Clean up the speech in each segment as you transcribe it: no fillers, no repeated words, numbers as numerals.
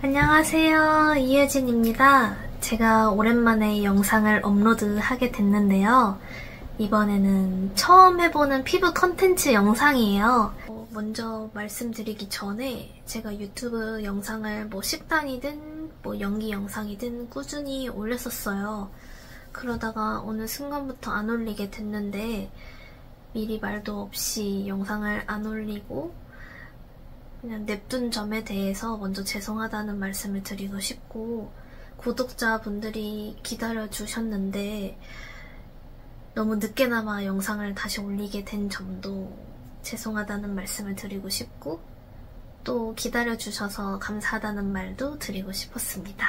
안녕하세요. 이혜진입니다. 제가 오랜만에 영상을 업로드하게 됐는데요. 이번에는 처음 해보는 피부 컨텐츠 영상이에요. 먼저 말씀드리기 전에 제가 유튜브 영상을 식단이든 연기 영상이든 꾸준히 올렸었어요. 그러다가 어느 순간부터 안 올리게 됐는데 미리 말도 없이 영상을 안 올리고 그냥 냅둔 점에 대해서 먼저 죄송하다는 말씀을 드리고 싶고, 구독자분들이 기다려주셨는데 너무 늦게나마 영상을 다시 올리게 된 점도 죄송하다는 말씀을 드리고 싶고, 또 기다려주셔서 감사하다는 말도 드리고 싶었습니다.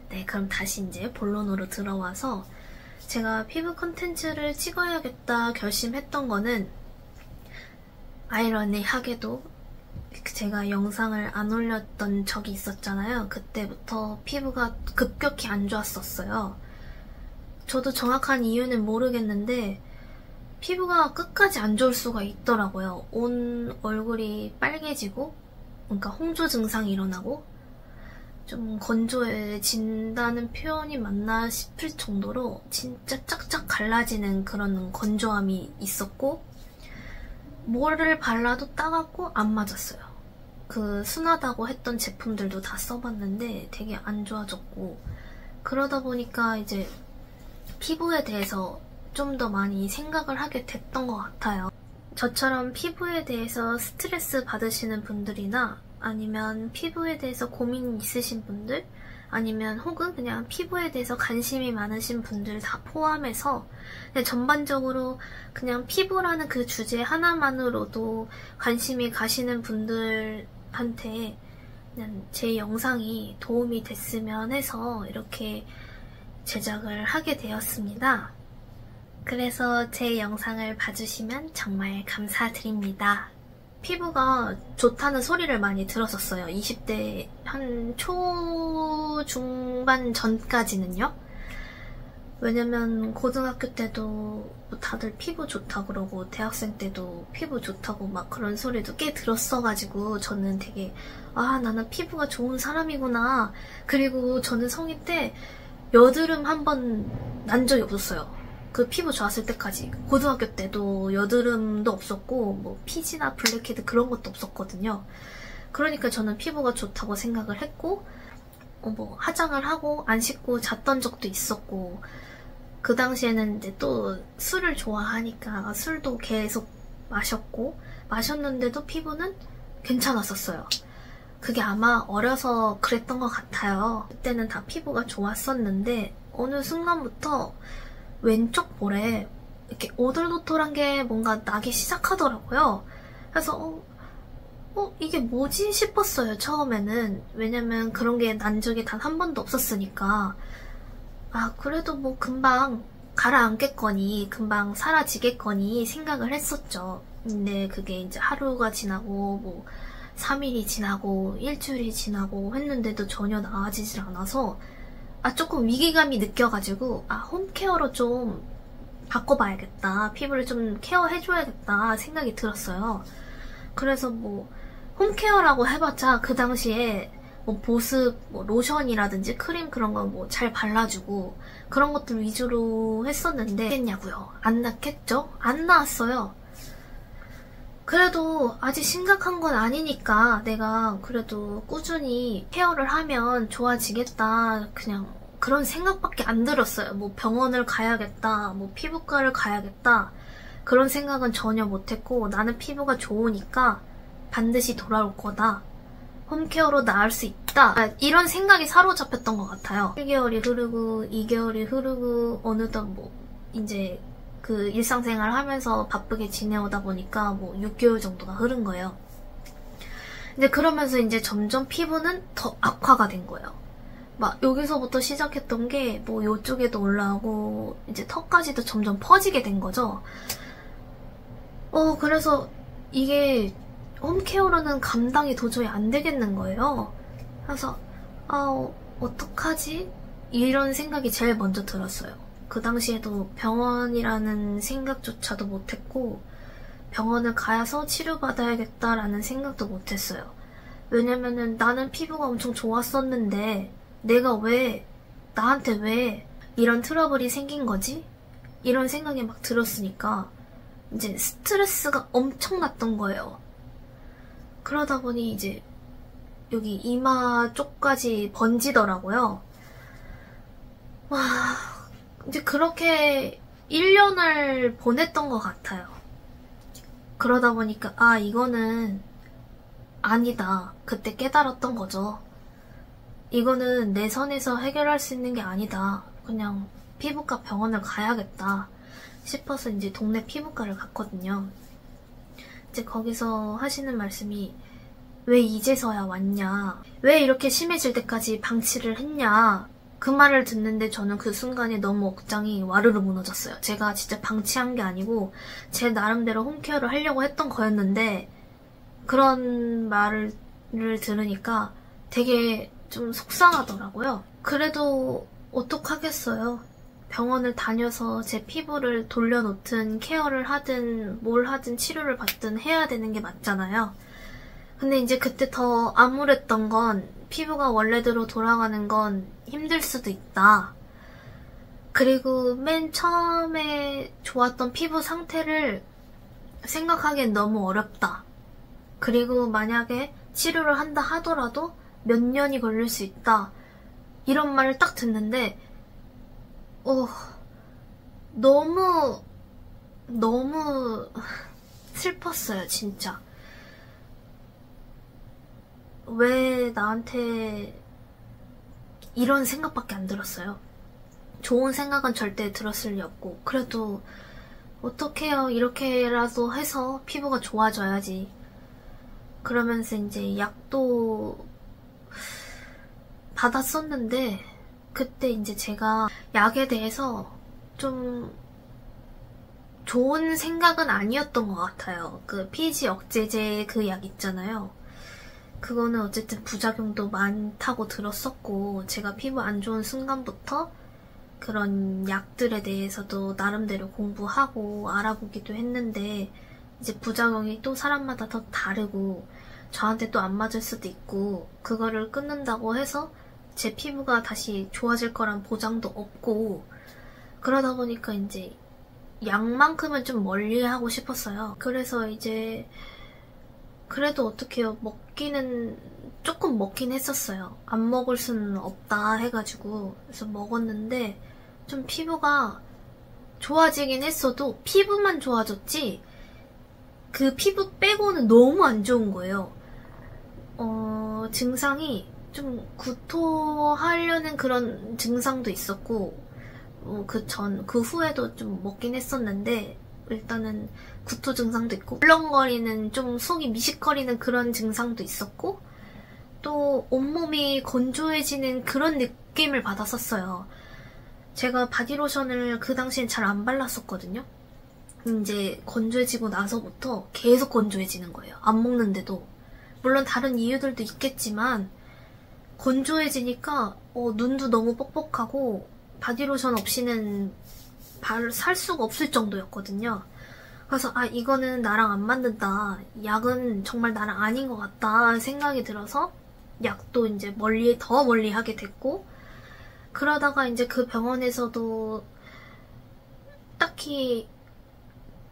네, 그럼 다시 이제 본론으로 들어와서 제가 피부 컨텐츠를 찍어야겠다 결심했던 거는 아이러니하게도 제가 영상을 안 올렸던 적이 있었잖아요. 그때부터 피부가 급격히 안 좋았었어요. 저도 정확한 이유는 모르겠는데 피부가 끝까지 안 좋을 수가 있더라고요. 온 얼굴이 빨개지고, 그러니까 홍조 증상이 일어나고, 좀 건조해진다는 표현이 맞나 싶을 정도로 진짜 짝짝 갈라지는 그런 건조함이 있었고, 뭐를 발라도 따갑고 안 맞았어요. 그 순하다고 했던 제품들도 다 써봤는데 되게 안 좋아졌고, 그러다 보니까 이제 피부에 대해서 좀 더 많이 생각을 하게 됐던 것 같아요. 저처럼 피부에 대해서 스트레스 받으시는 분들이나 아니면 피부에 대해서 고민 있으신 분들, 아니면 혹은 그냥 피부에 대해서 관심이 많으신 분들 다 포함해서 전반적으로 그냥 피부라는 그 주제 하나만으로도 관심이 가시는 분들한테 그냥 제 영상이 도움이 됐으면 해서 이렇게 제작을 하게 되었습니다. 그래서 제 영상을 봐주시면 정말 감사드립니다. 피부가 좋다는 소리를 많이 들었었어요. 20대 한 초중반 전까지는요. 왜냐면 고등학교 때도 다들 피부 좋다 그러고 대학생 때도 피부 좋다고 막 그런 소리도 꽤 들었어가지고 저는 되게 나는 피부가 좋은 사람이구나. 그리고 저는 성인 때 여드름 한 번 난 적이 없었어요. 그 피부 좋았을 때까지. 고등학교 때도 여드름도 없었고 피지나 블랙헤드 그런 것도 없었거든요. 그러니까 저는 피부가 좋다고 생각을 했고, 화장을 하고 안 씻고 잤던 적도 있었고, 그 당시에는 이제 또 술을 좋아하니까 술도 계속 마셨는데도 피부는 괜찮았었어요. 그게 아마 어려서 그랬던 것 같아요. 그때는 다 피부가 좋았었는데 어느 순간부터 왼쪽 볼에 이렇게 오돌도돌한 게 뭔가 나기 시작하더라고요. 그래서 이게 뭐지 싶었어요, 처음에는. 왜냐면 그런 게 난 적이 단 한 번도 없었으니까. 그래도 금방 가라앉겠거니, 금방 사라지겠거니 생각을 했었죠. 근데 그게 이제 하루가 지나고 3일이 지나고 일주일이 지나고 했는데도 전혀 나아지질 않아서 조금 위기감이 느껴가지고 홈케어로 좀 바꿔봐야겠다, 피부를 좀 케어해줘야겠다 생각이 들었어요. 그래서 홈케어라고 해봤자 그 당시에 보습, 로션이라든지 크림 그런 거 잘 발라주고 그런 것들 위주로 했었는데 낫겠냐고요? 안 낫겠죠? 안 나았어요. 그래도 아직 심각한 건 아니니까 내가 그래도 꾸준히 케어를 하면 좋아지겠다, 그냥 그런 생각밖에 안 들었어요. 병원을 가야겠다, 피부과를 가야겠다, 그런 생각은 전혀 못했고, 나는 피부가 좋으니까 반드시 돌아올 거다, 홈케어로 나을 수 있다, 이런 생각이 사로잡혔던 것 같아요. 1개월이 흐르고 2개월이 흐르고 어느덧 이제 그 일상생활 하면서 바쁘게 지내오다 보니까 6개월 정도가 흐른 거예요. 근데 그러면서 이제 점점 피부는 더 악화가 된 거예요. 여기서부터 시작했던 게 요쪽에도 올라오고 이제 턱까지도 점점 퍼지게 된 거죠. 그래서 이게 홈케어로는 감당이 도저히 안 되겠는 거예요. 그래서 어떡하지? 이런 생각이 제일 먼저 들었어요. 그 당시에도 병원이라는 생각조차도 못했고 병원을 가서 치료받아야겠다라는 생각도 못했어요. 왜냐면은 나는 피부가 엄청 좋았었는데 나한테 왜 이런 트러블이 생긴 거지? 이런 생각이 막 들었으니까 이제 스트레스가 엄청났던 거예요. 그러다 보니 이제 여기 이마 쪽까지 번지더라고요. 와, 이제 그렇게 1년을 보냈던 것 같아요. 그러다 보니까 이거는 아니다. 그때 깨달았던 거죠. 이거는 내 선에서 해결할 수 있는 게 아니다. 그냥 피부과 병원을 가야겠다 싶어서 이제 동네 피부과를 갔거든요. 이제 거기서 하시는 말씀이 왜 이제서야 왔냐? 왜 이렇게 심해질 때까지 방치를 했냐? 그 말을 듣는데 저는 그 순간에 너무 억장이 와르르 무너졌어요. 제가 진짜 방치한 게 아니고 제 나름대로 홈케어를 하려고 했던 거였는데 그런 말을 들으니까 되게 좀 속상하더라고요. 그래도 어떡하겠어요. 병원을 다녀서 제 피부를 돌려놓든 케어를 하든 뭘 하든 치료를 받든 해야 되는 게 맞잖아요. 근데 이제 그때 더 암울했던 건 피부가 원래대로 돌아가는 건 힘들 수도 있다. 그리고 맨 처음에 좋았던 피부 상태를 생각하기엔 너무 어렵다. 그리고 만약에 치료를 한다 하더라도 몇 년이 걸릴 수 있다. 이런 말을 딱 듣는데 너무 슬펐어요, 진짜. 왜 나한테 이런 생각밖에 안 들었어요. 좋은 생각은 절대 들었을 리 없고 그래도 어떡해요. 이렇게라도 해서 피부가 좋아져야지. 그러면서 이제 약도 받았었는데 그때 이제 제가 약에 대해서 좀 좋은 생각은 아니었던 것 같아요. 그 피지 억제제 그 약 있잖아요. 그거는 어쨌든 부작용도 많다고 들었었고 제가 피부 안 좋은 순간부터 그런 약들에 대해서도 나름대로 공부하고 알아보기도 했는데 이제 부작용이 또 사람마다 더 다르고 저한테 또 안 맞을 수도 있고 그거를 끊는다고 해서 제 피부가 다시 좋아질 거란 보장도 없고 그러다 보니까 이제 약만큼은 좀 멀리 하고 싶었어요. 그래서 이제 그래도 어떡해요. 조금 먹긴 했었어요. 안 먹을 수는 없다 해가지고 그래서 먹었는데 좀 피부가 좋아지긴 했어도 피부만 좋아졌지 그 피부 빼고는 너무 안 좋은 거예요. 증상이 좀 구토하려는 그런 증상도 있었고 그 후에도 좀 먹긴 했었는데 일단은 구토 증상도 있고 울렁거리는 좀 속이 미식거리는 그런 증상도 있었고 또 온몸이 건조해지는 그런 느낌을 받았었어요. 제가 바디로션을 그 당시엔 잘 안 발랐었거든요. 이제 건조해지고 나서부터 계속 건조해지는 거예요. 안 먹는데도. 물론 다른 이유들도 있겠지만 건조해지니까 눈도 너무 뻑뻑하고 바디로션 없이는 살 수가 없을 정도였거든요. 그래서 이거는 나랑 안 맞는다. 약은 정말 나랑 아닌 것 같다 생각이 들어서 약도 이제 더 멀리 하게 됐고 그러다가 이제 그 병원에서도 딱히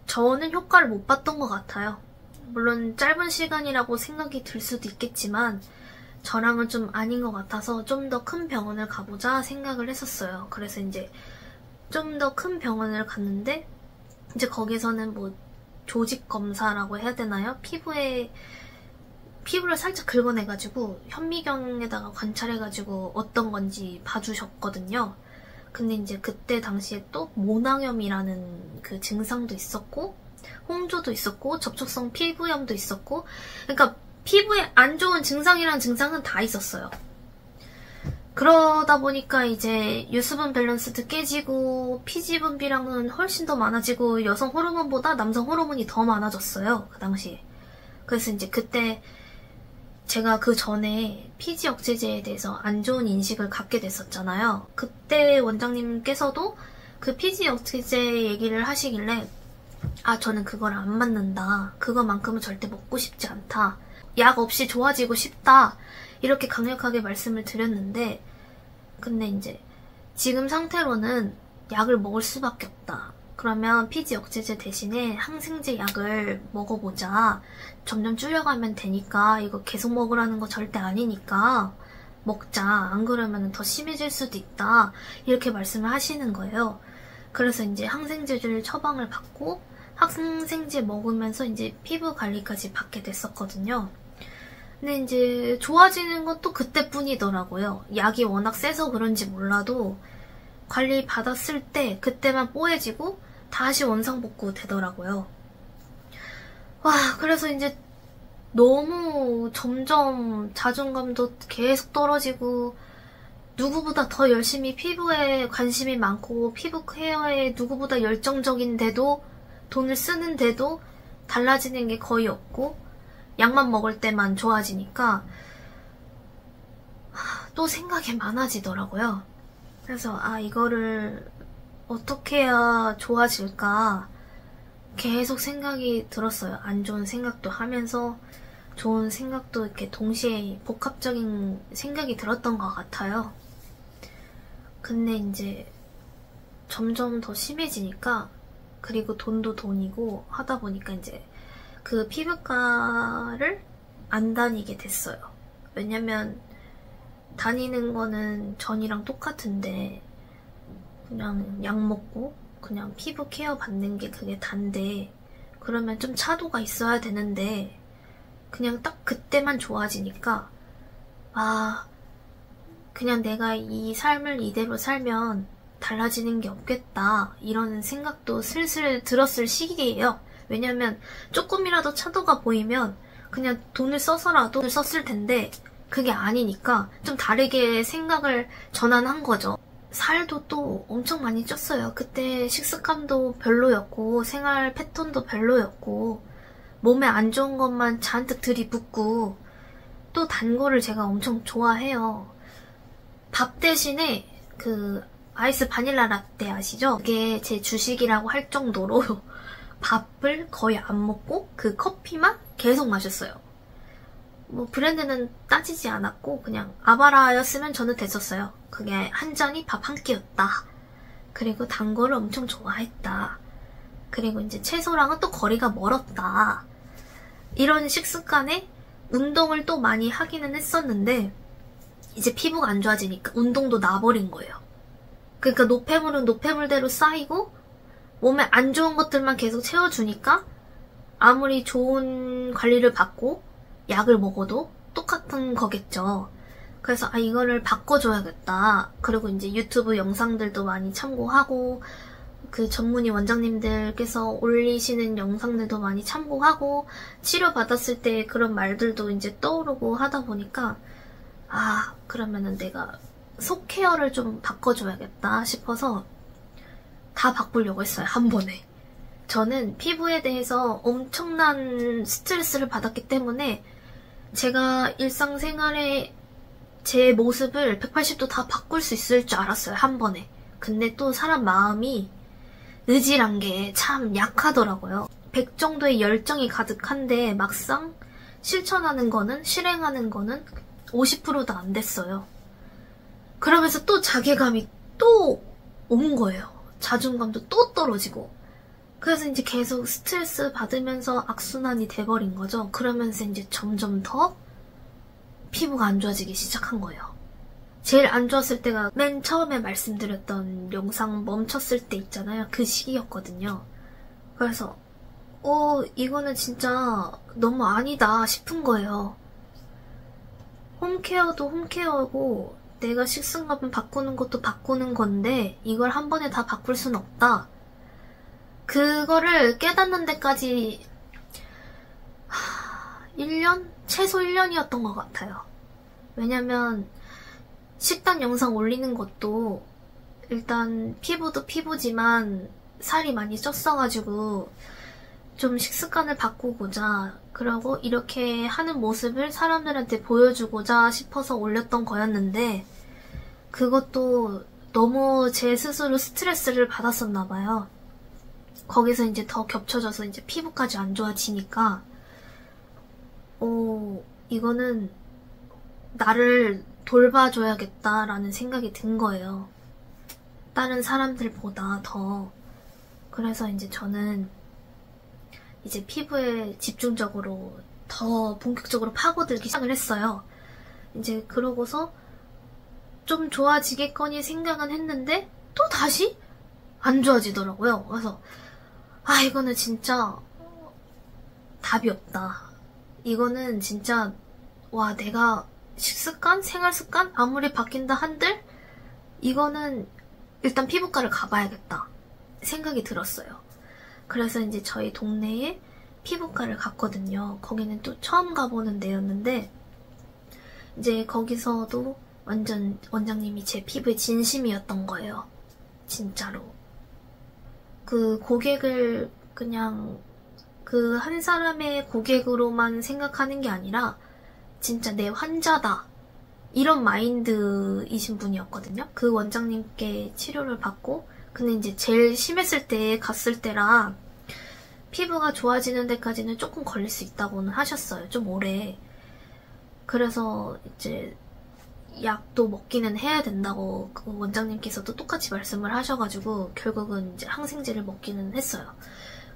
저는 효과를 못 봤던 것 같아요. 물론 짧은 시간이라고 생각이 들 수도 있겠지만 저랑은 좀 아닌 것 같아서 좀 더 큰 병원을 가보자 생각을 했었어요. 그래서 이제 좀 더 큰 병원을 갔는데 이제 거기서는 뭐 조직 검사라고 해야 되나요? 피부를 살짝 긁어내가지고 현미경에다가 관찰해가지고 어떤 건지 봐주셨거든요. 근데 이제 그때 당시에 또 모낭염이라는 그 증상도 있었고 홍조도 있었고 접촉성 피부염도 있었고 그러니까 피부에 안 좋은 증상이라는 증상은 다 있었어요. 그러다 보니까 이제 유수분 밸런스도 깨지고 피지 분비량은 훨씬 더 많아지고 여성 호르몬보다 남성 호르몬이 더 많아졌어요. 그 당시에. 그래서 이제 그때 제가 그 전에 피지 억제제에 대해서 안 좋은 인식을 갖게 됐었잖아요. 그때 원장님께서도 그 피지 억제제 얘기를 하시길래 저는 그걸 안 맞는다. 그거만큼은 절대 먹고 싶지 않다. 약 없이 좋아지고 싶다. 이렇게 강력하게 말씀을 드렸는데, 근데 이제 지금 상태로는 약을 먹을 수밖에 없다. 그러면 피지 억제제 대신에 항생제 약을 먹어보자. 점점 줄여가면 되니까 이거 계속 먹으라는 거 절대 아니니까 먹자. 안 그러면 더 심해질 수도 있다. 이렇게 말씀을 하시는 거예요. 그래서 이제 항생제를 처방을 받고 항생제 먹으면서 이제 피부 관리까지 받게 됐었거든요. 근데 이제 좋아지는 건 또 그때뿐이더라고요. 약이 워낙 세서 그런지 몰라도 관리 받았을 때 그때만 뽀얘지고 다시 원상복구 되더라고요. 와, 그래서 이제 너무 점점 자존감도 계속 떨어지고 누구보다 더 열심히 피부에 관심이 많고 피부 케어에 누구보다 열정적인데도 돈을 쓰는데도 달라지는 게 거의 없고 약만 먹을 때만 좋아지니까 또 생각이 많아지더라고요. 그래서 이거를 어떻게 해야 좋아질까 계속 생각이 들었어요. 안 좋은 생각도 하면서 좋은 생각도 이렇게 동시에 복합적인 생각이 들었던 것 같아요. 근데 이제 점점 더 심해지니까, 그리고 돈도 돈이고 하다 보니까 이제 그 피부과를 안 다니게 됐어요. 왜냐면 다니는 거는 전이랑 똑같은데 그냥 약 먹고 그냥 피부 케어 받는 게 그게 단데, 그러면 좀 차도가 있어야 되는데 그냥 딱 그때만 좋아지니까 그냥 내가 이 삶을 이대로 살면 달라지는 게 없겠다 이런 생각도 슬슬 들었을 시기예요. 왜냐면 조금이라도 차도가 보이면 그냥 돈을 써서라도 썼을 텐데 그게 아니니까 좀 다르게 생각을 전환한 거죠. 살도 또 엄청 많이 쪘어요. 그때 식습관도 별로였고 생활 패턴도 별로였고 몸에 안 좋은 것만 잔뜩 들이붓고, 또 단 거를 제가 엄청 좋아해요. 밥 대신에 그 아이스 바닐라 라떼 아시죠? 그게 제 주식이라고 할 정도로 밥을 거의 안 먹고 그 커피만 계속 마셨어요. 뭐 브랜드는 따지지 않았고 그냥 아바라였으면 저는 됐었어요. 그게 한 잔이 밥 한 끼였다. 그리고 단 거를 엄청 좋아했다. 그리고 이제 채소랑은 또 거리가 멀었다. 이런 식습관에 운동을 또 많이 하기는 했었는데 이제 피부가 안 좋아지니까 운동도 놔버린 거예요. 그러니까 노폐물은 노폐물대로 쌓이고 몸에 안 좋은 것들만 계속 채워주니까 아무리 좋은 관리를 받고 약을 먹어도 똑같은 거겠죠. 그래서 이거를 바꿔줘야겠다. 그리고 이제 유튜브 영상들도 많이 참고하고 그 전문의 원장님들께서 올리시는 영상들도 많이 참고하고 치료받았을 때 그런 말들도 이제 떠오르고 하다 보니까 그러면은 내가 속 케어를 좀 바꿔줘야겠다 싶어서 다 바꾸려고 했어요. 한 번에. 저는 피부에 대해서 엄청난 스트레스를 받았기 때문에 제가 일상생활에 제 모습을 180도 다 바꿀 수 있을 줄 알았어요. 한 번에. 근데 또 사람 마음이 의지란 게 참 약하더라고요. 100 정도의 열정이 가득한데 막상 실천하는 거는, 실행하는 거는 50%도 안 됐어요. 그러면서 또 자괴감이 또 온 거예요. 자존감도 또 떨어지고. 그래서 이제 계속 스트레스 받으면서 악순환이 돼버린 거죠. 그러면서 이제 점점 더 피부가 안 좋아지기 시작한 거예요. 제일 안 좋았을 때가 맨 처음에 말씀드렸던 영상 멈췄을 때 있잖아요. 그 시기였거든요. 그래서 이거는 진짜 너무 아니다 싶은 거예요. 홈케어도 홈케어고 내가 식습관 바꾸는 것도 바꾸는 건데 이걸 한 번에 다 바꿀 순 없다. 그거를 깨닫는 데까지 1년? 최소 1년이었던 것 같아요. 왜냐면 식단 영상 올리는 것도 일단 피부도 피부지만 살이 많이 쪘어가지고 좀 식습관을 바꾸고자, 그러고 이렇게 하는 모습을 사람들한테 보여주고자 싶어서 올렸던 거였는데 그것도 너무 제 스스로 스트레스를 받았었나 봐요. 거기서 이제 더 겹쳐져서 이제 피부까지 안 좋아지니까 이거는 나를 돌봐줘야겠다라는 생각이 든 거예요. 다른 사람들보다 더. 그래서 이제 저는 이제 피부에 집중적으로 더 본격적으로 파고들기 시작을 했어요. 이제 그러고서 좀 좋아지겠거니 생각은 했는데 또 다시 안 좋아지더라고요. 그래서 이거는 진짜 답이 없다. 이거는 진짜 내가 식습관, 생활습관 아무리 바뀐다 한들 이거는 일단 피부과를 가봐야겠다 생각이 들었어요. 그래서 이제 저희 동네에 피부과를 갔거든요. 거기는 또 처음 가보는 데였는데 이제 거기서도 완전 원장님이 제 피부에 진심이었던 거예요. 진짜로. 그 고객을 그냥 그 한 사람의 고객으로만 생각하는 게 아니라 진짜 내 환자다. 이런 마인드이신 분이었거든요. 그 원장님께 치료를 받고 근데 이제 제일 심했을 때 갔을 때라 피부가 좋아지는 데까지는 조금 걸릴 수 있다고는 하셨어요. 좀 오래. 그래서 이제 약도 먹기는 해야 된다고 그 원장님께서도 똑같이 말씀을 하셔가지고 결국은 이제 항생제를 먹기는 했어요.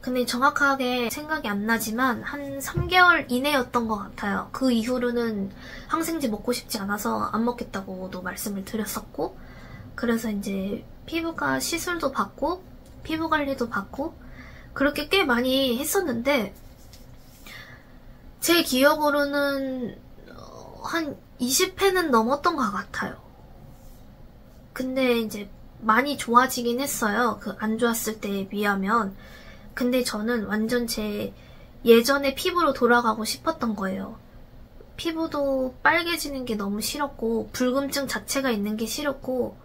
근데 정확하게 생각이 안 나지만 한 3개월 이내였던 것 같아요. 그 이후로는 항생제 먹고 싶지 않아서 안 먹겠다고도 말씀을 드렸었고 그래서 이제 피부과 시술도 받고 피부 관리도 받고 그렇게 꽤 많이 했었는데 제 기억으로는 한 20회는 넘었던 것 같아요. 근데 이제 많이 좋아지긴 했어요. 그 안 좋았을 때에 비하면. 근데 저는 완전 제 예전의 피부로 돌아가고 싶었던 거예요. 피부도 빨개지는 게 너무 싫었고 붉음증 자체가 있는 게 싫었고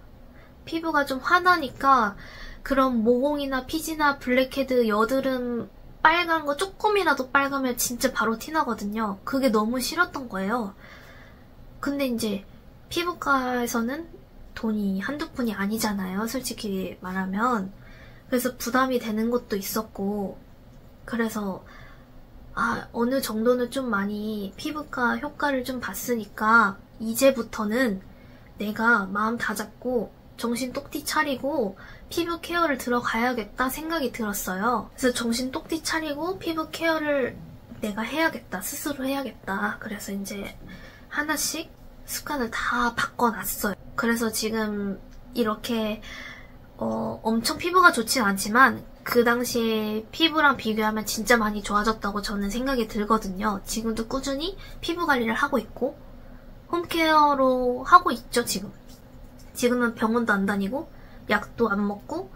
피부가 좀 환하니까 그런 모공이나 피지나 블랙헤드, 여드름 빨간 거 조금이라도 빨가면 진짜 바로 티나거든요. 그게 너무 싫었던 거예요. 근데 이제 피부과에서는 돈이 한두 푼이 아니잖아요. 솔직히 말하면. 그래서 부담이 되는 것도 있었고 그래서 어느 정도는 좀 많이 피부과 효과를 좀 봤으니까 이제부터는 내가 마음 다잡고 정신 똑띠 차리고 피부 케어를 들어가야겠다 생각이 들었어요. 그래서 정신 똑띠 차리고 피부 케어를 내가 해야겠다. 스스로 해야겠다. 그래서 이제 하나씩 습관을 다 바꿔놨어요. 그래서 지금 이렇게 엄청 피부가 좋진 않지만 그 당시에 피부랑 비교하면 진짜 많이 좋아졌다고 저는 생각이 들거든요. 지금도 꾸준히 피부 관리를 하고 있고 홈케어로 하고 있죠, 지금. 지금은 병원도 안 다니고 약도 안 먹고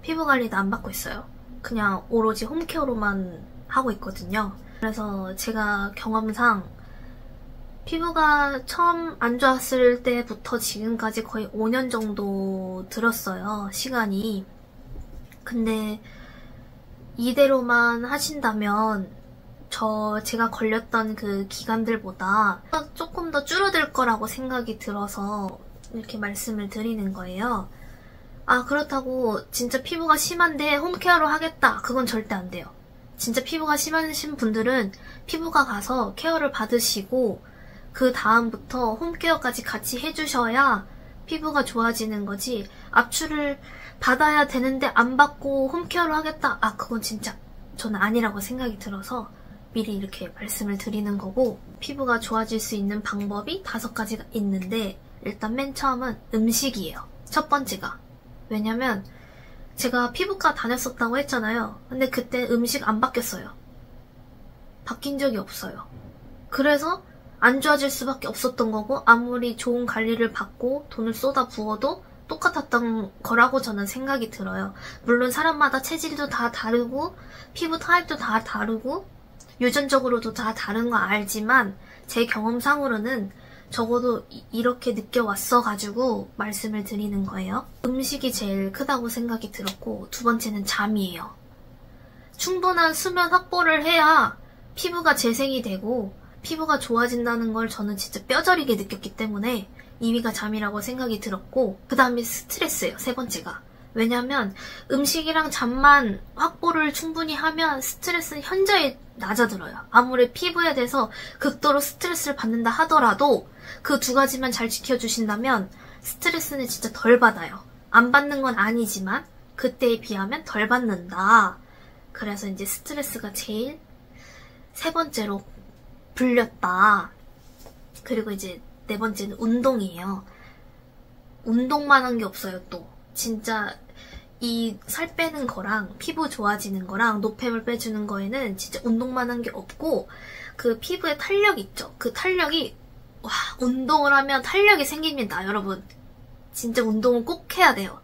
피부 관리도 안 받고 있어요. 그냥 오로지 홈케어로만 하고 있거든요. 그래서 제가 경험상 피부가 처음 안 좋았을 때부터 지금까지 거의 5년 정도 들었어요. 시간이. 근데 이대로만 하신다면 제가 걸렸던 그 기간들보다 조금 더 줄어들 거라고 생각이 들어서 이렇게 말씀을 드리는 거예요. 그렇다고 진짜 피부가 심한데 홈케어로 하겠다. 그건 절대 안 돼요. 진짜 피부가 심하신 분들은 피부과 가서 케어를 받으시고 그 다음부터 홈케어까지 같이 해주셔야 피부가 좋아지는 거지 압출을 받아야 되는데 안 받고 홈케어를 하겠다? 그건 진짜 저는 아니라고 생각이 들어서 미리 이렇게 말씀을 드리는 거고 피부가 좋아질 수 있는 방법이 5가지가 있는데 일단 맨 처음은 음식이에요. 첫 번째가. 왜냐면 제가 피부과 다녔었다고 했잖아요. 근데 그때 음식 안 바뀌었어요. 바뀐 적이 없어요. 그래서 안 좋아질 수밖에 없었던 거고 아무리 좋은 관리를 받고 돈을 쏟아 부어도 똑같았던 거라고 저는 생각이 들어요. 물론 사람마다 체질도 다 다르고 피부 타입도 다 다르고 유전적으로도 다 다른 거 알지만 제 경험상으로는 적어도 이렇게 느껴왔어가지고 말씀을 드리는 거예요. 음식이 제일 크다고 생각이 들었고 두 번째는 잠이에요. 충분한 수면 확보를 해야 피부가 재생이 되고 피부가 좋아진다는 걸 저는 진짜 뼈저리게 느꼈기 때문에 2위가 잠이라고 생각이 들었고 그 다음에 스트레스예요. 세 번째가. 왜냐면 음식이랑 잠만 확보를 충분히 하면 스트레스는 현저히 낮아들어요. 아무리 피부에 대해서 극도로 스트레스를 받는다 하더라도 그 두 가지만 잘 지켜주신다면 스트레스는 진짜 덜 받아요. 안 받는 건 아니지만 그때에 비하면 덜 받는다. 그래서 이제 스트레스가 제일 세 번째로 불렸다. 그리고 이제 네 번째는 운동이에요. 운동만 한 게 없어요, 또. 진짜 이 살 빼는 거랑 피부 좋아지는 거랑 노폐물 빼주는 거에는 진짜 운동만 한 게 없고, 그 피부에 탄력 있죠? 그 탄력이, 와, 운동을 하면 탄력이 생깁니다, 여러분. 진짜 운동은 꼭 해야 돼요.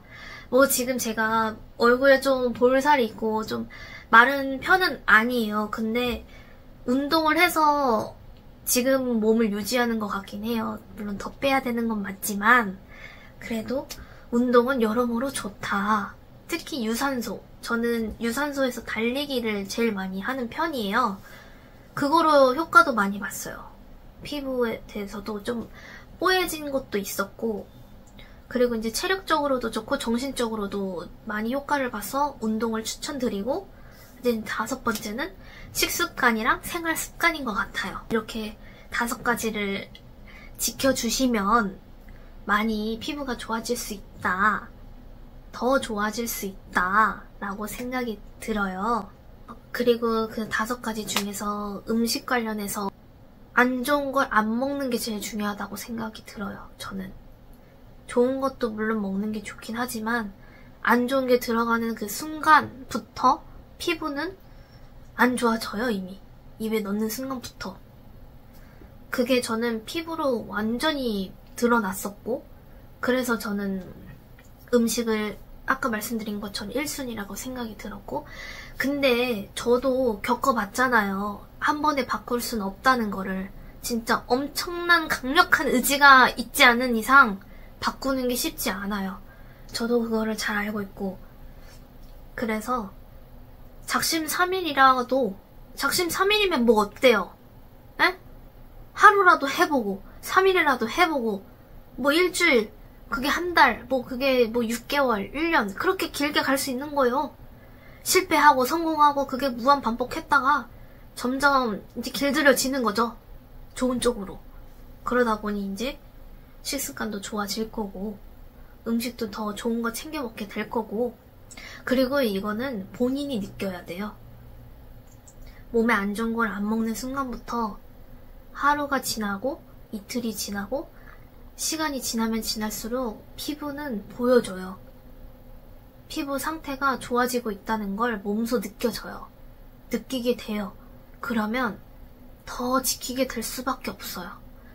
뭐 지금 제가 얼굴에 좀 볼살이 있고 좀 마른 편은 아니에요. 근데 운동을 해서 지금 몸을 유지하는 것 같긴 해요. 물론 더 빼야 되는 건 맞지만 그래도 운동은 여러모로 좋다. 특히 유산소. 저는 유산소에서 달리기를 제일 많이 하는 편이에요. 그거로 효과도 많이 봤어요. 피부에 대해서도 좀 뽀얘진 것도 있었고, 그리고 이제 체력적으로도 좋고 정신적으로도 많이 효과를 봐서 운동을 추천드리고, 이제 다섯 번째는 식습관이랑 생활 습관인 것 같아요. 이렇게 5가지를 지켜주시면 많이 피부가 좋아질 수 있다. 더 좋아질 수 있다. 라고 생각이 들어요. 그리고 그 5가지 중에서 음식 관련해서 안 좋은 걸 안 먹는 게 제일 중요하다고 생각이 들어요. 저는. 좋은 것도 물론 먹는 게 좋긴 하지만 안 좋은 게 들어가는 그 순간부터 피부는 안 좋아져요, 이미. 입에 넣는 순간부터. 그게 저는 피부로 완전히 드러났었고, 그래서 저는 음식을 아까 말씀드린 것처럼 1순위라고 생각이 들었고, 근데 저도 겪어봤잖아요. 한 번에 바꿀 순 없다는 거를. 진짜 엄청난 강력한 의지가 있지 않은 이상 바꾸는 게 쉽지 않아요. 저도 그거를 잘 알고 있고. 그래서 작심삼일이라도, 작심삼일이면 뭐 어때요? 에? 하루라도 해보고 3일이라도 해보고 뭐 일주일, 그게 한 달, 뭐 그게 뭐 6개월, 1년 그렇게 길게 갈 수 있는 거예요. 실패하고 성공하고 그게 무한 반복했다가 점점 이제 길들여지는 거죠. 좋은 쪽으로. 그러다 보니 이제 식습관도 좋아질 거고 음식도 더 좋은 거 챙겨 먹게 될 거고, 그리고 이거는 본인이 느껴야 돼요. 몸에 안 좋은 걸 안 먹는 순간부터 하루가 지나고 이틀이 지나고 시간이 지나면 지날수록 피부는 보여줘요. 피부 상태가 좋아지고 있다는 걸 몸소 느껴져요. 느끼게 돼요. 그러면 더 지키게 될 수밖에 없어요.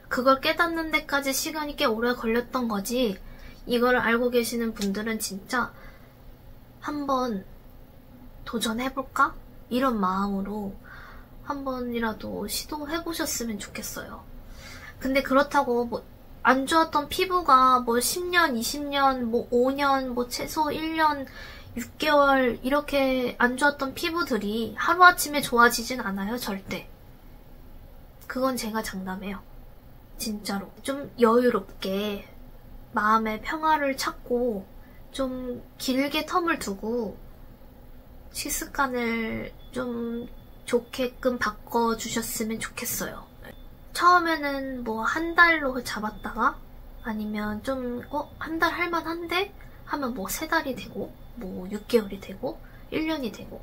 그걸 깨닫는 데까지 시간이 꽤 오래 걸렸던 거지, 이걸 알고 계시는 분들은 진짜 한번 도전해볼까? 이런 마음으로 한 번이라도 시도해보셨으면 좋겠어요. 근데 그렇다고 뭐 안 좋았던 피부가 뭐 10년, 20년, 뭐 5년, 뭐 최소 1년, 6개월 이렇게 안 좋았던 피부들이 하루아침에 좋아지진 않아요, 절대. 그건 제가 장담해요. 진짜로. 좀 여유롭게 마음의 평화를 찾고 좀 길게 텀을 두고 식습관을 좀 좋게끔 바꿔주셨으면 좋겠어요. 처음에는 뭐 한 달로 잡았다가 아니면 좀 한 달 할만한데 하면 뭐 3달이 되고 뭐 6개월이 되고 1년이 되고,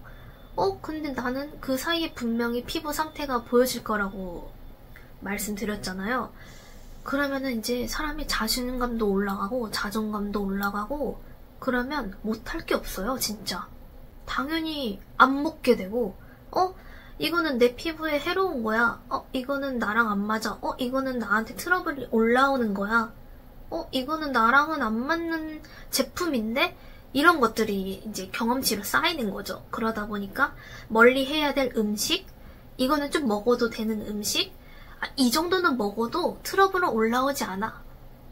근데 나는 그 사이에 분명히 피부 상태가 보여질 거라고 말씀드렸잖아요. 그러면은 이제 사람이 자신감도 올라가고 자존감도 올라가고 그러면 못할 게 없어요, 진짜. 당연히 안 먹게 되고, 이거는 내 피부에 해로운 거야. 이거는 나랑 안 맞아. 이거는 나한테 트러블이 올라오는 거야. 이거는 나랑은 안 맞는 제품인데? 이런 것들이 이제 경험치로 쌓이는 거죠. 그러다 보니까 멀리 해야 될 음식, 이거는 좀 먹어도 되는 음식, 이 정도는 먹어도 트러블은 올라오지 않아.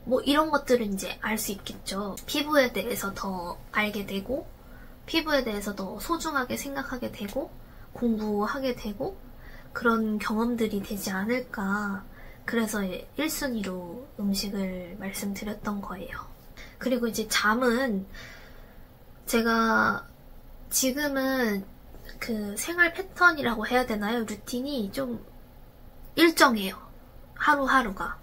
뭐 이런 것들을 이제 알 수 있겠죠. 피부에 대해서 더 알게 되고, 피부에 대해서 더 소중하게 생각하게 되고, 공부하게 되고, 그런 경험들이 되지 않을까. 그래서 1순위로 음식을 말씀드렸던 거예요. 그리고 이제 잠은 제가 지금은 그 생활 패턴이라고 해야 되나요? 루틴이 좀 일정해요. 하루하루가.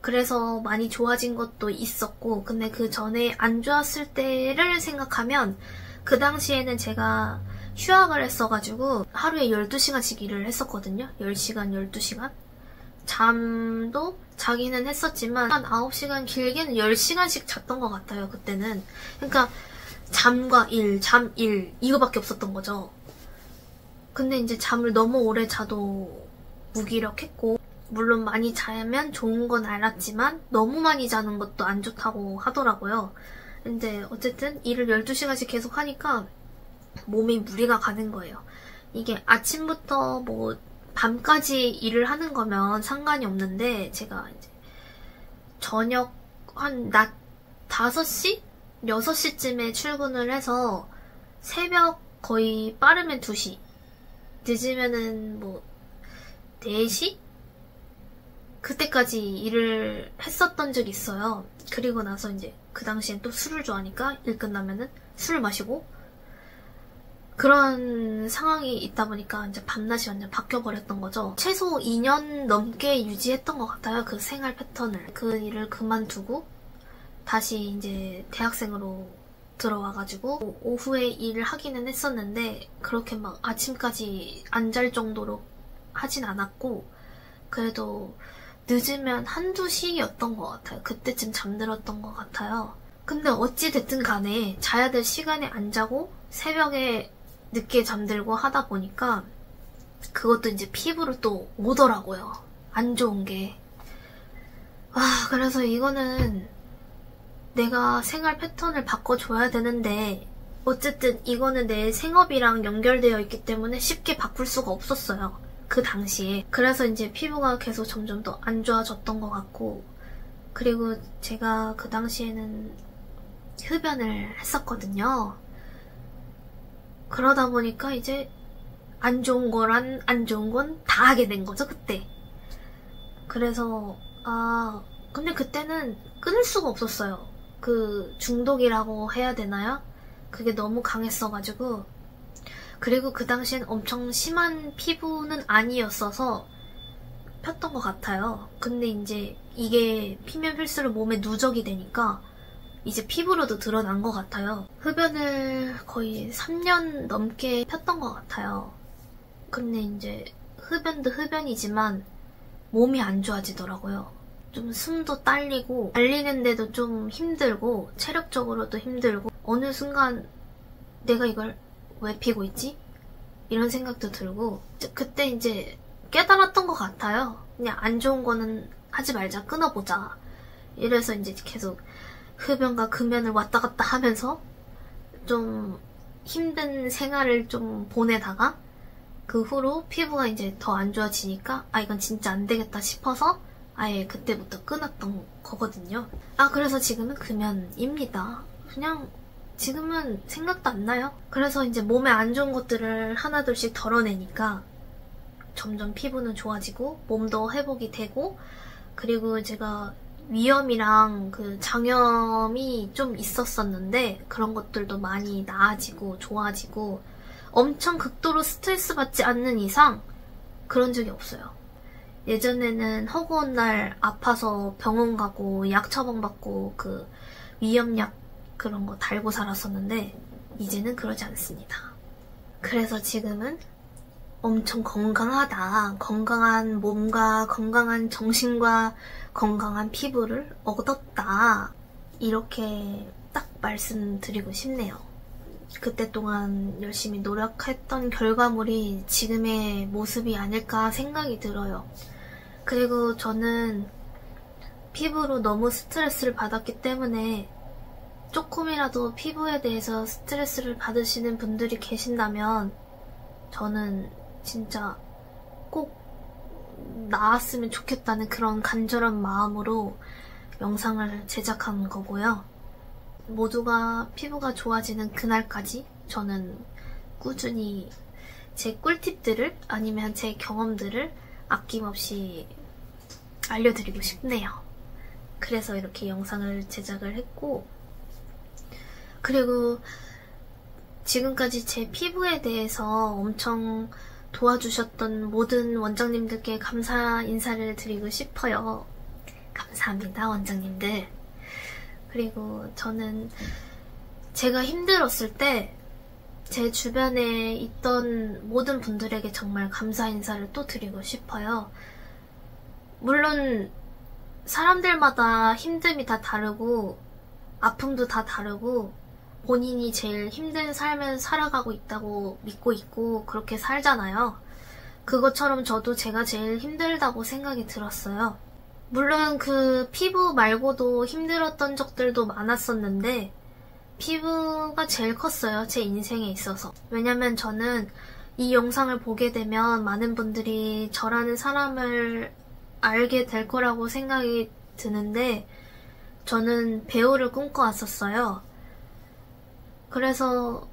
그래서 많이 좋아진 것도 있었고, 근데 그 전에 안 좋았을 때를 생각하면 그 당시에는 제가 휴학을 했어가지고 하루에 12시간씩 일을 했었거든요. 10시간, 12시간. 잠도 자기는 했었지만 한 9시간, 길게는 10시간씩 잤던 것 같아요, 그때는. 그러니까 잠과 일, 잠, 일 이거밖에 없었던 거죠. 근데 이제 잠을 너무 오래 자도 무기력했고, 물론 많이 자면 좋은 건 알았지만 너무 많이 자는 것도 안 좋다고 하더라고요. 근데 어쨌든 일을 12시간씩 계속 하니까 몸이 무리가 가는 거예요. 이게 아침부터 뭐 밤까지 일을 하는 거면 상관이 없는데, 제가 이제 저녁 한 낮 5시? 6시쯤에 출근을 해서 새벽 거의 빠르면 2시, 늦으면은 뭐 4시? 그때까지 일을 했었던 적이 있어요. 그리고 나서 이제 그 당시엔 또 술을 좋아하니까 일 끝나면은 술을 마시고, 그런 상황이 있다 보니까 이제 밤낮이 완전 바뀌어버렸던 거죠. 최소 2년 넘게 유지했던 것 같아요, 그 생활 패턴을. 그 일을 그만두고 다시 이제 대학생으로 들어와가지고 오후에 일을 하기는 했었는데 그렇게 막 아침까지 안 잘 정도로 하진 않았고, 그래도 늦으면 1~2시였던 것 같아요. 그때쯤 잠들었던 것 같아요. 근데 어찌 됐든 간에 자야 될 시간에 안 자고 새벽에 늦게 잠들고 하다 보니까 그것도 이제 피부로 또 오더라고요. 안 좋은 게. 그래서 이거는 내가 생활 패턴을 바꿔줘야 되는데, 어쨌든 이거는 내 생업이랑 연결되어 있기 때문에 쉽게 바꿀 수가 없었어요, 그 당시에. 그래서 이제 피부가 계속 점점 더 안 좋아졌던 것 같고, 그리고 제가 그 당시에는 흡연을 했었거든요. 그러다 보니까 이제 안 좋은 거란 안 좋은 건 다 하게 된 거죠, 그때. 그래서 근데 그때는 끊을 수가 없었어요. 그 중독이라고 해야 되나요? 그게 너무 강했어가지고. 그리고 그 당시엔 엄청 심한 피부는 아니었어서 폈던 것 같아요. 근데 이제 이게 피면 필수록 몸에 누적이 되니까 이제 피부로도 드러난 것 같아요. 흡연을 거의 3년 넘게 폈던 것 같아요. 근데 이제 흡연도 흡연이지만 몸이 안 좋아지더라고요. 좀 숨도 딸리고 달리는데도 좀 힘들고 체력적으로도 힘들고, 어느 순간 내가 이걸 왜 피고 있지? 이런 생각도 들고, 그때 이제 깨달았던 것 같아요. 그냥 안 좋은 거는 하지 말자, 끊어보자. 이래서 이제 계속 흡연과 금연을 왔다 갔다 하면서 좀 힘든 생활을 좀 보내다가, 그 후로 피부가 이제 더 안 좋아지니까 이건 진짜 안 되겠다 싶어서 아예 그때부터 끊었던 거거든요. 그래서 지금은 금연입니다. 그냥 지금은 생각도 안 나요. 그래서 이제 몸에 안 좋은 것들을 하나둘씩 덜어내니까 점점 피부는 좋아지고 몸도 회복이 되고, 그리고 제가 위염이랑 그 장염이 좀 있었었는데 그런 것들도 많이 나아지고 좋아지고, 엄청 극도로 스트레스 받지 않는 이상 그런 적이 없어요. 예전에는 허구한 날 아파서 병원 가고 약 처방받고 그 위염약 그런 거 달고 살았었는데 이제는 그러지 않습니다. 그래서 지금은 엄청 건강하다, 건강한 몸과 건강한 정신과 건강한 피부를 얻었다, 이렇게 딱 말씀드리고 싶네요. 그때 동안 열심히 노력했던 결과물이 지금의 모습이 아닐까 생각이 들어요. 그리고 저는 피부로 너무 스트레스를 받았기 때문에 조금이라도 피부에 대해서 스트레스를 받으시는 분들이 계신다면 저는 진짜 꼭 나았으면 좋겠다는 그런 간절한 마음으로 영상을 제작한 거고요. 모두가 피부가 좋아지는 그날까지 저는 꾸준히 제 꿀팁들을, 아니면 제 경험들을 아낌없이 알려드리고 싶네요. 그래서 이렇게 영상을 제작을 했고, 그리고 지금까지 제 피부에 대해서 엄청 도와주셨던 모든 원장님들께 감사 인사를 드리고 싶어요. 감사합니다, 원장님들. 그리고 저는 제가 힘들었을 때 제 주변에 있던 모든 분들에게 정말 감사 인사를 또 드리고 싶어요. 물론 사람들마다 힘듦이 다 다르고 아픔도 다 다르고 본인이 제일 힘든 삶을 살아가고 있다고 믿고 있고 그렇게 살잖아요. 그것처럼 저도 제가 제일 힘들다고 생각이 들었어요. 물론 그 피부 말고도 힘들었던 적들도 많았었는데 피부가 제일 컸어요. 제 인생에 있어서. 왜냐면 저는 이 영상을 보게 되면 많은 분들이 저라는 사람을 알게 될 거라고 생각이 드는데 저는 배우를 꿈꿔왔었어요. 그래서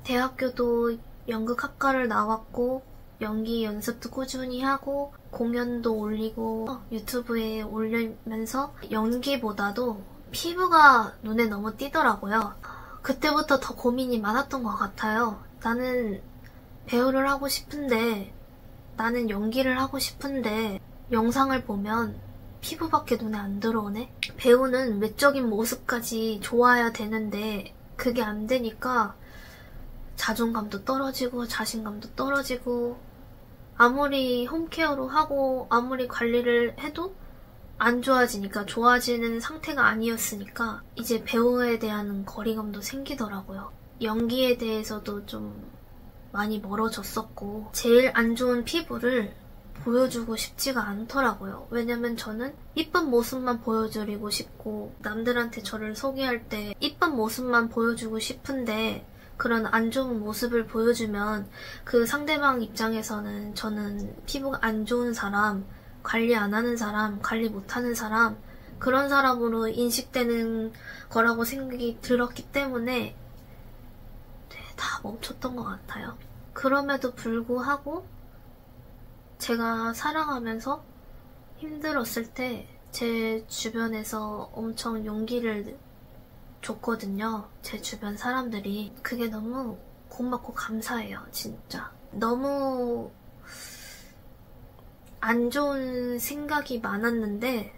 대학교도 연극학과를 나왔고 연기 연습도 꾸준히 하고 공연도 올리고 유튜브에 올리면서 연기보다도 피부가 눈에 너무 띄더라고요. 그때부터 더 고민이 많았던 것 같아요. 나는 배우를 하고 싶은데 나는 연기를 하고 싶은데 영상을 보면 피부밖에 눈에 안 들어오네? 배우는 외적인 모습까지 좋아야 되는데 그게 안 되니까 자존감도 떨어지고 자신감도 떨어지고 아무리 홈케어로 하고 아무리 관리를 해도 안 좋아지니까 좋아지는 상태가 아니었으니까 이제 배우에 대한 거리감도 생기더라고요. 연기에 대해서도 좀 많이 멀어졌었고 제일 안 좋은 피부를 보여주고 싶지가 않더라고요. 왜냐면 저는 이쁜 모습만 보여드리고 싶고 남들한테 저를 소개할 때 이쁜 모습만 보여주고 싶은데 그런 안 좋은 모습을 보여주면 그 상대방 입장에서는 저는 피부가 안 좋은 사람, 관리 안 하는 사람, 관리 못하는 사람 그런 사람으로 인식되는 거라고 생각이 들었기 때문에 다 멈췄던 것 같아요. 그럼에도 불구하고 제가 살아가면서 힘들었을 때 제 주변에서 엄청 용기를 줬거든요. 제 주변 사람들이. 그게 너무 고맙고 감사해요. 진짜. 너무 안 좋은 생각이 많았는데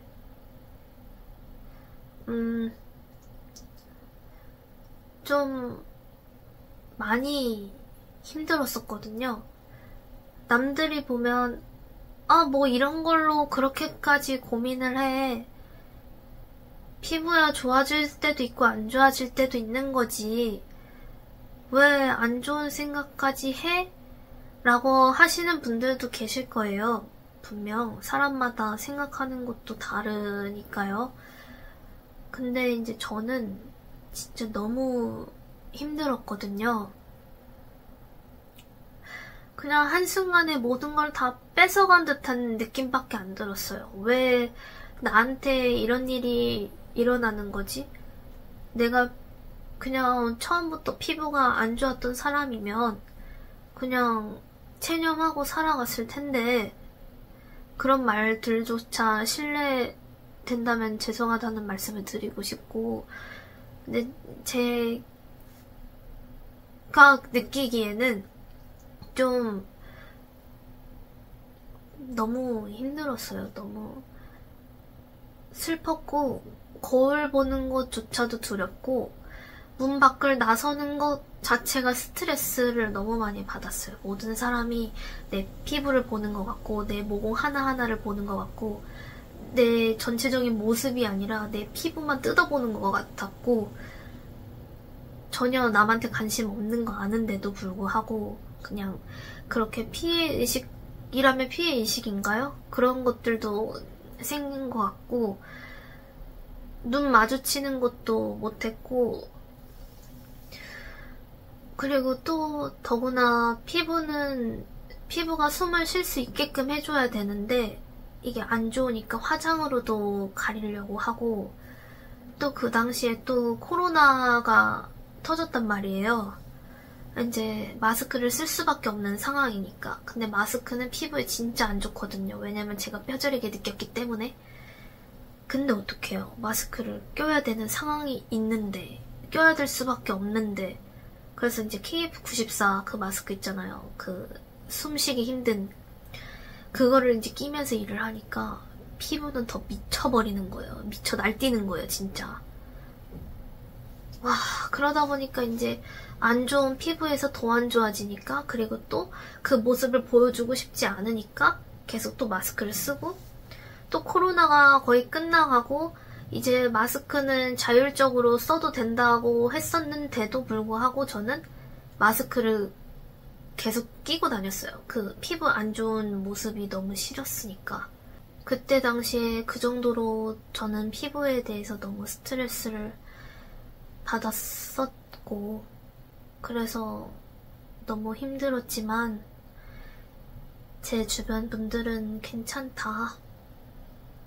좀 많이 힘들었었거든요. 남들이 보면 뭐 이런 걸로 그렇게까지 고민을 해. 피부야 좋아질 때도 있고 안 좋아질 때도 있는 거지. 왜 안 좋은 생각까지 해? 라고 하시는 분들도 계실 거예요. 분명 사람마다 생각하는 것도 다르니까요. 근데 이제 저는 진짜 너무 힘들었거든요. 그냥 한순간에 모든 걸 다 뺏어간 듯한 느낌밖에 안 들었어요. 왜 나한테 이런 일이 일어나는 거지? 내가 그냥 처음부터 피부가 안 좋았던 사람이면 그냥 체념하고 살아갔을 텐데 그런 말들조차 신뢰된다면 죄송하다는 말씀을 드리고 싶고 근데 제가 느끼기에는 좀 너무 힘들었어요. 너무 슬펐고 거울 보는 것조차도 두렵고 문 밖을 나서는 것 자체가 스트레스를 너무 많이 받았어요. 모든 사람이 내 피부를 보는 것 같고 내 모공 하나하나를 보는 것 같고 내 전체적인 모습이 아니라 내 피부만 뜯어보는 것 같았고 전혀 남한테 관심 없는 거 아는데도 불구하고 그냥 그렇게 피해의식이라면 피해의식인가요? 그런 것들도 생긴 것 같고 눈 마주치는 것도 못했고 그리고 또 더구나 피부가 숨을 쉴 수 있게끔 해줘야 되는데 이게 안 좋으니까 화장으로도 가리려고 하고 또 그 당시에 또 코로나가 터졌단 말이에요. 이제 마스크를 쓸 수밖에 없는 상황이니까. 근데 마스크는 피부에 진짜 안 좋거든요. 왜냐면 제가 뼈저리게 느꼈기 때문에. 근데 어떡해요. 마스크를 껴야 되는 상황이 있는데 껴야 될 수밖에 없는데 그래서 이제 KF94 그 마스크 있잖아요. 그 숨쉬기 힘든 그거를 이제 끼면서 일을 하니까 피부는 더 미쳐버리는 거예요. 미쳐 날뛰는 거예요, 진짜. 와, 그러다 보니까 이제 안 좋은 피부에서 더 안 좋아지니까, 그리고 또 그 모습을 보여주고 싶지 않으니까 계속 또 마스크를 쓰고, 또 코로나가 거의 끝나가고 이제 마스크는 자율적으로 써도 된다고 했었는데도 불구하고 저는 마스크를 계속 끼고 다녔어요. 그 피부 안 좋은 모습이 너무 싫었으니까. 그때 당시에 그 정도로 저는 피부에 대해서 너무 스트레스를 받았었고, 그래서 너무 힘들었지만 제 주변 분들은 괜찮다,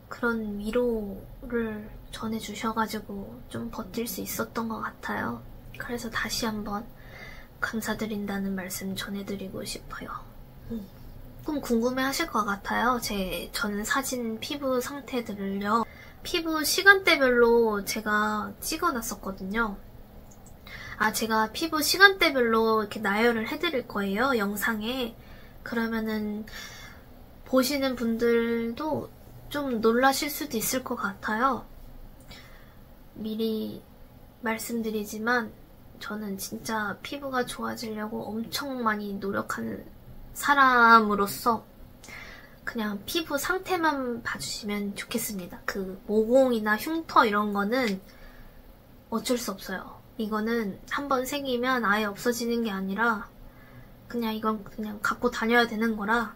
그런 위로를 전해주셔가지고 좀 버틸 수 있었던 것 같아요. 그래서 다시 한번 감사드린다는 말씀 전해드리고 싶어요. 조금 궁금해하실 것 같아요. 저는 사진 피부 상태들을요. 피부 시간대별로 제가 찍어놨었거든요. 제가 피부 시간대별로 이렇게 나열을 해드릴 거예요, 영상에. 그러면은 보시는 분들도 좀 놀라실 수도 있을 것 같아요. 미리 말씀드리지만 저는 진짜 피부가 좋아지려고 엄청 많이 노력하는 사람으로서 그냥 피부 상태만 봐주시면 좋겠습니다. 그 모공이나 흉터 이런 거는 어쩔 수 없어요. 이거는 한번 생기면 아예 없어지는 게 아니라 이건 그냥 갖고 다녀야 되는 거라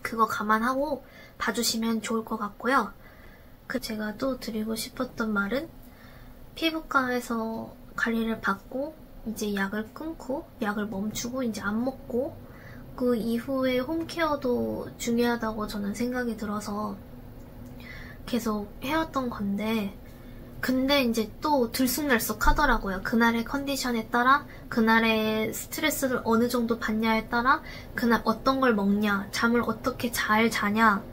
그거 감안하고 봐주시면 좋을 것 같고요. 제가 또 드리고 싶었던 말은 피부과에서 관리를 받고 이제 약을 끊고 약을 멈추고 이제 안 먹고 그 이후에 홈케어도 중요하다고 저는 생각이 들어서 계속 해왔던 건데, 근데 이제 또 들쑥날쑥 하더라고요. 그날의 컨디션에 따라, 그날의 스트레스를 어느 정도 받냐에 따라, 그날 어떤 걸 먹냐, 잠을 어떻게 잘 자냐,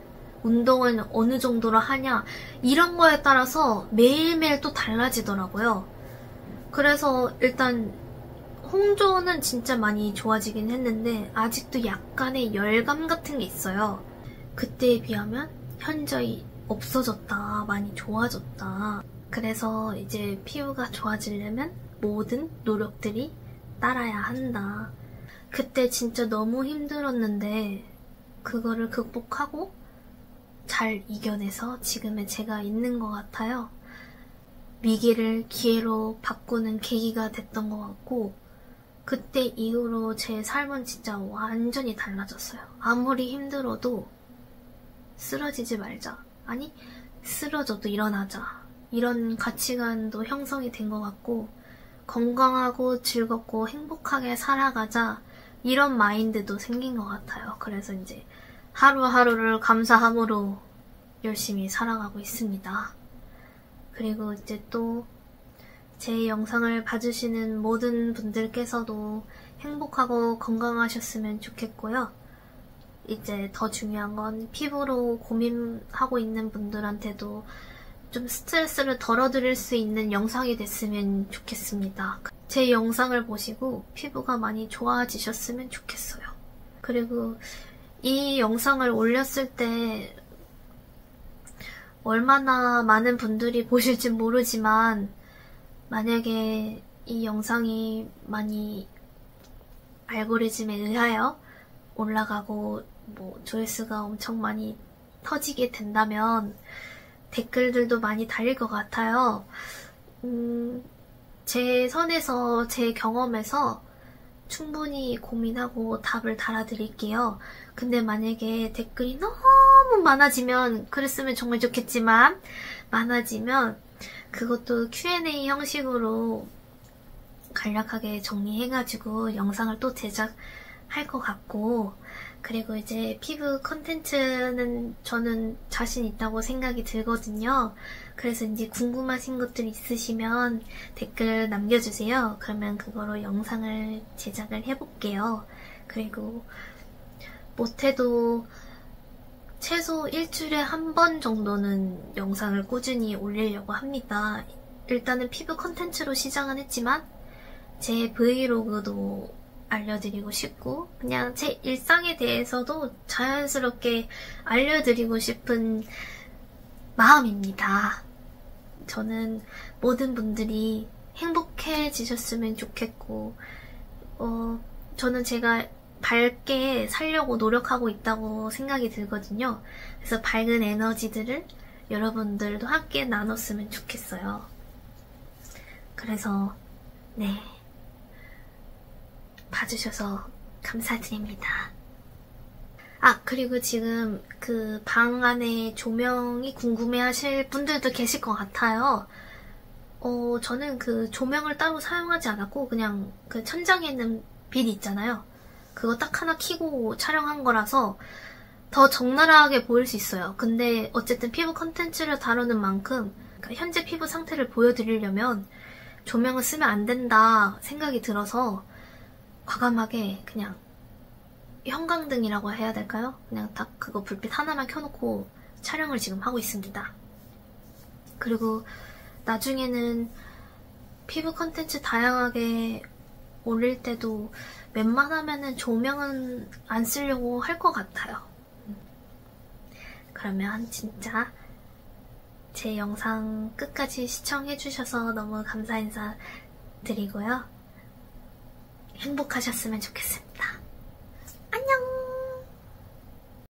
운동은 어느 정도로 하냐, 이런 거에 따라서 매일매일 또 달라지더라고요. 그래서 일단 홍조는 진짜 많이 좋아지긴 했는데 아직도 약간의 열감 같은 게 있어요. 그때에 비하면 현저히 없어졌다, 많이 좋아졌다. 그래서 이제 피부가 좋아지려면 모든 노력들이 따라야 한다. 그때 진짜 너무 힘들었는데 그거를 극복하고 잘 이겨내서 지금의 제가 있는 것 같아요. 위기를 기회로 바꾸는 계기가 됐던 것 같고, 그때 이후로 제 삶은 진짜 완전히 달라졌어요. 아무리 힘들어도 쓰러지지 말자. 아니, 쓰러져도 일어나자. 이런 가치관도 형성이 된 것 같고, 건강하고 즐겁고 행복하게 살아가자. 이런 마인드도 생긴 것 같아요. 그래서 이제 하루하루를 감사함으로 열심히 살아가고 있습니다. 그리고 이제 또 제 영상을 봐주시는 모든 분들께서도 행복하고 건강하셨으면 좋겠고요. 이제 더 중요한 건 피부로 고민하고 있는 분들한테도 좀 스트레스를 덜어드릴 수 있는 영상이 됐으면 좋겠습니다. 제 영상을 보시고 피부가 많이 좋아지셨으면 좋겠어요. 그리고 이 영상을 올렸을 때 얼마나 많은 분들이 보실지 모르지만 만약에 이 영상이 많이 알고리즘에 의하여 올라가고 조회수가 엄청 많이 터지게 된다면 댓글들도 많이 달릴 것 같아요. 제 선에서 제 경험에서 충분히 고민하고 답을 달아드릴게요. 근데 만약에 댓글이 너무 많아지면, 그랬으면 정말 좋겠지만 많아지면 그것도 Q&A 형식으로 간략하게 정리해가지고 영상을 또 제작할 것 같고, 그리고 이제 피부 컨텐츠는 저는 자신 있다고 생각이 들거든요. 그래서 이제 궁금하신 것들 있으시면 댓글 남겨주세요. 그러면 그거로 영상을 제작을 해볼게요. 그리고 못해도 최소 일주일에 한 번 정도는 영상을 꾸준히 올리려고 합니다. 일단은 피부 컨텐츠로 시작은 했지만 제 브이로그도 알려드리고 싶고 그냥 제 일상에 대해서도 자연스럽게 알려드리고 싶은 마음입니다. 저는 모든 분들이 행복해지셨으면 좋겠고 저는 제가 밝게 살려고 노력하고 있다고 생각이 들거든요. 그래서 밝은 에너지들을 여러분들도 함께 나눴으면 좋겠어요. 그래서 네, 봐주셔서 감사드립니다. 아, 그리고 지금 그 방 안에 조명이 궁금해하실 분들도 계실 것 같아요. 저는 그 조명을 따로 사용하지 않았고 그냥 그 천장에 있는 빛 있잖아요. 그거 딱 하나 켜고 촬영한 거라서 더 적나라하게 보일 수 있어요. 근데 어쨌든 피부 컨텐츠를 다루는 만큼 현재 피부 상태를 보여드리려면 조명을 쓰면 안 된다 생각이 들어서 과감하게 그냥 형광등이라고 해야 될까요? 그냥 딱 그거 불빛 하나만 켜놓고 촬영을 지금 하고 있습니다. 그리고 나중에는 피부 컨텐츠 다양하게 올릴 때도 웬만하면은 조명은 안 쓰려고 할 것 같아요. 그러면 진짜 제 영상 끝까지 시청해주셔서 너무 감사 인사 드리고요. 행복하셨으면 좋겠습니다.